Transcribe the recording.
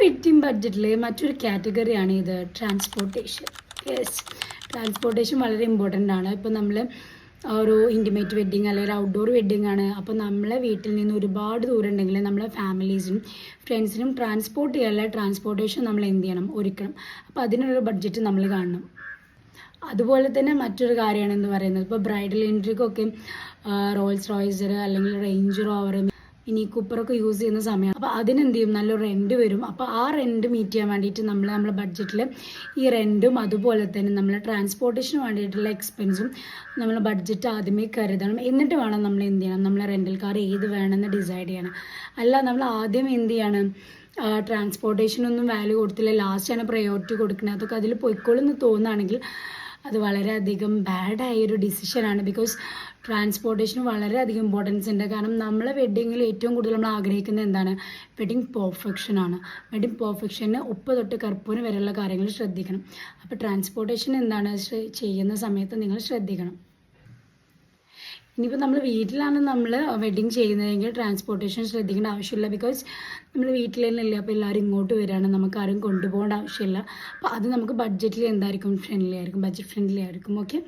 Wedding ബഡ്ജറ്റിൽ മറ്റൊരു കാറ്റഗറിയാണ് ഇത് ട്രാൻസ്പോർട്ടേഷൻ. യെസ്, ട്രാൻസ്പോർട്ടേഷൻ വളരെ ഇമ്പോർട്ടൻ്റ് ആണ്. ഇപ്പോൾ നമ്മൾ ഒരു ഇൻറ്റിമേറ്റ് വെഡ്ഡിങ് അല്ലെങ്കിൽ ഔട്ട്ഡോർ വെഡ്ഡിങ് ആണ്. അപ്പോൾ നമ്മളെ വീട്ടിൽ നിന്ന് ഒരുപാട് ദൂരം ഉണ്ടെങ്കിൽ നമ്മളെ ഫാമിലീസിനും ഫ്രണ്ട്സിനും ട്രാൻസ്പോർട്ട് ചെയ്യാനുള്ള ട്രാൻസ്പോർട്ടേഷൻ നമ്മൾ എന്ത് ചെയ്യണം, ഒരുക്കണം. അപ്പോൾ അതിനൊരു ബഡ്ജറ്റ് നമ്മൾ കാണണം. അതുപോലെ തന്നെ മറ്റൊരു കാര്യമാണ് എന്ന് പറയുന്നത്, ഇപ്പോൾ ബ്രൈഡൽ എൻട്രിക്കൊക്കെ റോൾസ് റോയ്സ് അല്ലെങ്കിൽ റേഞ്ച് റോവർ, മിനി കൂപ്പറൊക്കെ യൂസ് ചെയ്യുന്ന സമയം അപ്പോൾ അതിനെന്ത് ചെയ്യും, നല്ലൊരു റെൻറ്റ് വരും. അപ്പോൾ ആ റെൻറ്റ് മീറ്റ് ചെയ്യാൻ വേണ്ടിയിട്ട് നമ്മളെ ബഡ്ജറ്റിൽ ഈ റെൻറ്റും അതുപോലെ തന്നെ നമ്മളെ ട്രാൻസ്പോർട്ടേഷന് വേണ്ടിയിട്ടുള്ള എക്സ്പെൻസും നമ്മൾ ബഡ്ജറ്റ് ആദ്യമേ കരുതണം. എന്നിട്ട് വേണം നമ്മൾ എന്ത് ചെയ്യണം, നമ്മളെ റെൻ്റൽ കാർ ഏത് വേണമെന്ന് ഡിസൈഡ് ചെയ്യണം. അല്ല നമ്മൾ ആദ്യം എന്ത് ചെയ്യണം, ട്രാൻസ്പോർട്ടേഷനൊന്നും വാല്യൂ കൊടുത്തില്ല, ലാസ്റ്റാണ് പ്രയോറിറ്റി കൊടുക്കുന്നത്, അതൊക്കെ അതിൽ പൊയ്ക്കോളെന്ന് തോന്നുകയാണെങ്കിൽ അത് വളരെയധികം ബാഡായൊരു ഡിസിഷനാണ്. ബിക്കോസ് ട്രാൻസ്പോർട്ടേഷന് വളരെയധികം ഇമ്പോർട്ടൻസ് ഉണ്ട്. കാരണം നമ്മളെ വെഡ്ഡിങ്ങിൽ ഏറ്റവും കൂടുതൽ നമ്മൾ ആഗ്രഹിക്കുന്നത് എന്താണ്, വെഡ്ഡിങ് പെർഫെക്ഷനാണ്. വെഡ്ഡിങ് പെർഫെക്ഷന് ഉപ്പ് തൊട്ട് കർപ്പൂരം വരെയുള്ള കാര്യങ്ങൾ ശ്രദ്ധിക്കണം. അപ്പോൾ ട്രാൻസ്പോർട്ടേഷൻ എന്താണ് ചെയ്യുന്ന സമയത്ത് നിങ്ങൾ ശ്രദ്ധിക്കണം. ഇനിയിപ്പോൾ നമ്മൾ വീട്ടിലാണ് നമ്മൾ വെഡ്ഡിങ് ചെയ്യുന്നതെങ്കിൽ ട്രാൻസ്പോർട്ടേഷൻ ശ്രദ്ധിക്കേണ്ട ആവശ്യമില്ല. ബിക്കോസ് നമ്മൾ വീട്ടിൽ തന്നെ ഇല്ല, അപ്പോൾ എല്ലാവരും ഇങ്ങോട്ട് വരികയാണ്, നമുക്ക് ആരും കൊണ്ടുപോകേണ്ട ആവശ്യമില്ല. അപ്പോൾ അത് നമുക്ക് ബഡ്ജറ്റിൽ എന്തായിരിക്കും, ഫ്രണ്ട്ലി ആയിരിക്കും, ബഡ്ജറ്റ് ഫ്രണ്ട്ലി ആയിരിക്കും. ഓക്കെ.